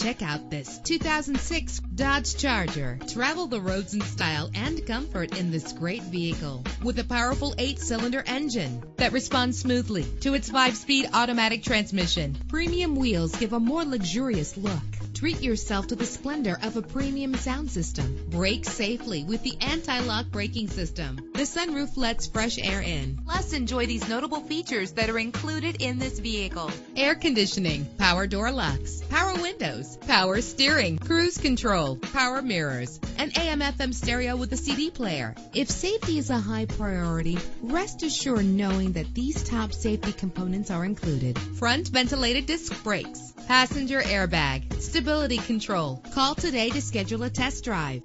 Check out this 2006 Dodge Charger. Travel the roads in style and comfort in this great vehicle with a powerful 8-cylinder engine that responds smoothly to its 5-speed automatic transmission. Premium wheels give a more luxurious look. Treat yourself to the splendor of a premium sound system. Brake safely with the anti-lock braking system. The sunroof lets fresh air in. Plus, enjoy these notable features that are included in this vehicle: air conditioning, power door locks, power windows, power steering, cruise control, power mirrors, an AM/FM stereo with a CD player. If safety is a high priority, rest assured knowing that these top safety components are included: front ventilated disc brakes, passenger airbag, stability control. Call today to schedule a test drive.